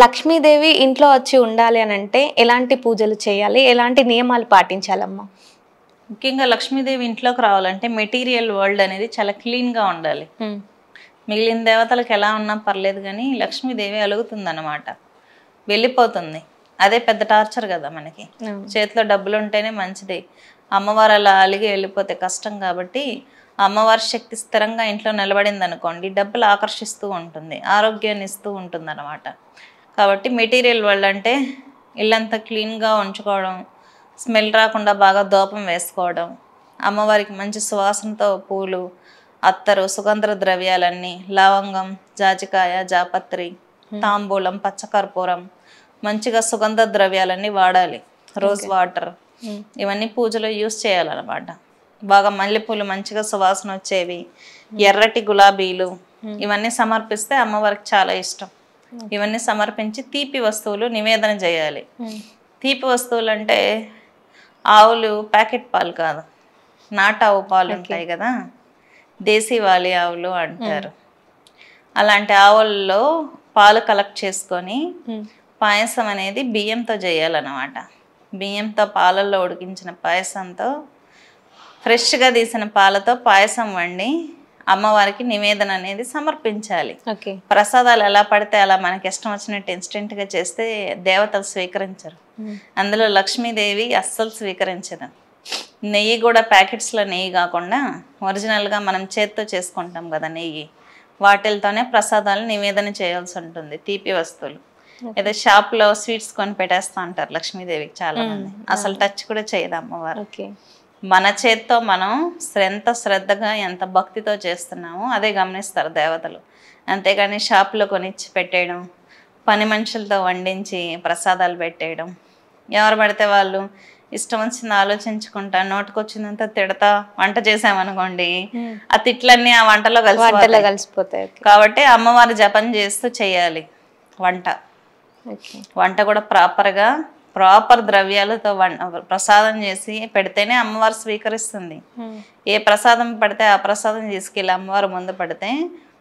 లక్ష్మీదేవి ఇంట్లో వచ్చి ఉండాలి అని అంటే ఎలాంటి పూజలు చేయాలి, ఎలాంటి నియమాలు పాటించాలమ్మా? ముఖ్యంగా లక్ష్మీదేవి ఇంట్లోకి రావాలంటే మెటీరియల్ వరల్డ్ అనేది చాలా క్లీన్గా ఉండాలి. మిగిలిన దేవతలకు ఎలా ఉన్నా పర్లేదు, కానీ లక్ష్మీదేవి అలుగుతుంది అన్నమాట, వెళ్ళిపోతుంది. అదే పెద్ద టార్చర్ కదా మనకి. చేతిలో డబ్బులు ఉంటేనే మంచిది, అమ్మవారు అలా అలిగి వెళ్ళిపోతే కష్టం. కాబట్టి అమ్మవారి శక్తి స్థిరంగా ఇంట్లో నిలబడింది అనుకోండి, డబ్బులు ఆకర్షిస్తూ ఉంటుంది, ఆరోగ్యాన్ని ఇస్తూ ఉంటుంది అన్నమాట. కాబట్టి మెటీరియల్ వరల్డ్ అంటే ఇల్లంతా క్లీన్గా ఉంచుకోవడం, స్మెల్ రాకుండా బాగా దూపం వేసుకోవడం, అమ్మవారికి మంచి సువాసనతో పూలు, అత్తరు, సుగంధ ద్రవ్యాలన్నీ, లవంగం, జాజికాయ, జాపత్రి, తాంబూలం, పచ్చకర్పూరం, మంచిగా సుగంధ ద్రవ్యాలన్నీ వాడాలి. రోజ్ వాటర్, ఇవన్నీ పూజలో యూస్ చేయాలన్నమాట. బాగా మల్లెపూలు మంచిగా సువాసన వచ్చేవి, ఎర్రటి గులాబీలు, ఇవన్నీ సమర్పిస్తే అమ్మవారికి చాలా ఇష్టం. ఇవన్నీ సమర్పించి తీపి వస్తువులు నివేదన చేయాలి. తీపి వస్తువులు అంటే ఆవులు ప్యాకెట్ పాలు కాదు, నాటావు పాలు ఉంటాయి కదా, దేశీవాలి ఆవులు అంటారు. అలాంటి ఆవుల్లో పాలు కలెక్ట్ చేసుకొని పాయసం అనేది బియ్యంతో చేయాలన్నమాట. బియ్యంతో పాలల్లో ఉడికించిన పాయసంతో, ఫ్రెష్గా తీసిన పాలతో పాయసం వండి అమ్మవారికి నివేదన అనేది సమర్పించాలి. ప్రసాదాలు ఎలా పడితే అలా మనకి ఇష్టం వచ్చినట్టు ఇన్స్టెంట్గా చేస్తే దేవతలు స్వీకరించరు. అందులో లక్ష్మీదేవి అస్సలు స్వీకరించదు. నెయ్యి కూడా ప్యాకెట్స్లో నెయ్యి కాకుండా ఒరిజినల్గా మనం చేత్తో చేసుకుంటాం కదా నెయ్యి, వాటితోనే ప్రసాదాలు నివేదన చేయాల్సి ఉంటుంది. తీపి వస్తువులు ఏదో షాప్లో స్వీట్స్ కొని పెట్టేస్తూ ఉంటారు లక్ష్మీదేవికి చాలా మంది, అసలు టచ్ కూడా చేయదు అమ్మవారు. మన చేత్తో మనం ఎంత శ్రద్ధగా ఎంత భక్తితో చేస్తున్నామో అదే గమనిస్తారు దేవతలు. అంతేగాని షాప్లో కొనిచ్చి పెట్టేయడం, పని మనుషులతో వండించి ప్రసాదాలు పెట్టేయడం, ఎవరు పడితే వాళ్ళు ఇష్టం వచ్చింది ఆలోచించుకుంటా నోటుకొచ్చిందంత తిడతా వంట చేసామనుకోండి, ఆ తిట్లన్నీ ఆ వంటలో కలిసిపోతాయి. కాబట్టి అమ్మవారి జపం చేస్తూ చేయాలి వంట. వంట కూడా ప్రాపర్ ద్రవ్యాలతో ప్రసాదం చేసి పెడితేనే అమ్మవారు స్వీకరిస్తుంది. ఏ ప్రసాదం పడితే ఆ ప్రసాదం తీసుకెళ్ళి అమ్మవారు ముందు పడితే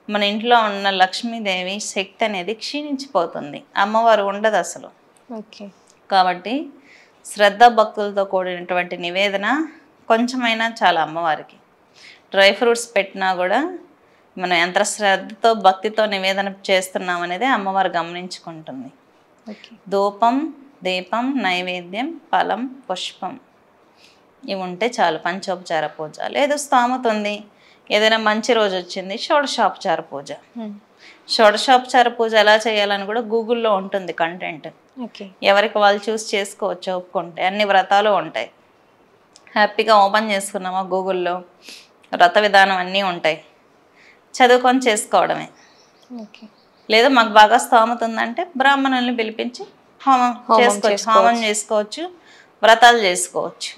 మన ఇంట్లో ఉన్న లక్ష్మీదేవి శక్తి అనేది క్షీణించిపోతుంది, అమ్మవారు ఉండదు అసలు. కాబట్టి శ్రద్ధ భక్తులతో కూడినటువంటి నివేదన కొంచెమైనా చాలా అమ్మవారికి. డ్రై ఫ్రూట్స్ పెట్టినా కూడా మనం ఎంత శ్రద్ధతో భక్తితో నివేదన చేస్తున్నాం అనేది అమ్మవారు గమనించుకుంటుంది. ధూపం, దీపం, నైవేద్యం, ఫలం, పుష్పం ఇవి ఉంటే చాలు పంచోపచార పూజ. లేదు స్తోమత ఉంది, ఏదైనా మంచి రోజు వచ్చింది, షోడశోపచార పూజ. షోడశోపచార పూజ ఎలా చేయాలని కూడా గూగుల్లో ఉంటుంది కంటెంట్, ఎవరికి వాళ్ళు చూస్ చేసుకోవచ్చు ఒప్పుకుంటే. అన్ని వ్రతాలు ఉంటాయి, హ్యాపీగా ఓపెన్ చేసుకున్నామా గూగుల్లో వ్రత విధానం అన్నీ ఉంటాయి, చదువుకొని చేసుకోవడమే. లేదా మాకు బాగా స్తోమత ఉందంటే బ్రాహ్మణుల్ని పిలిపించి హోమం చేసుకోవచ్చు, వ్రతాలు చేసుకోవచ్చు.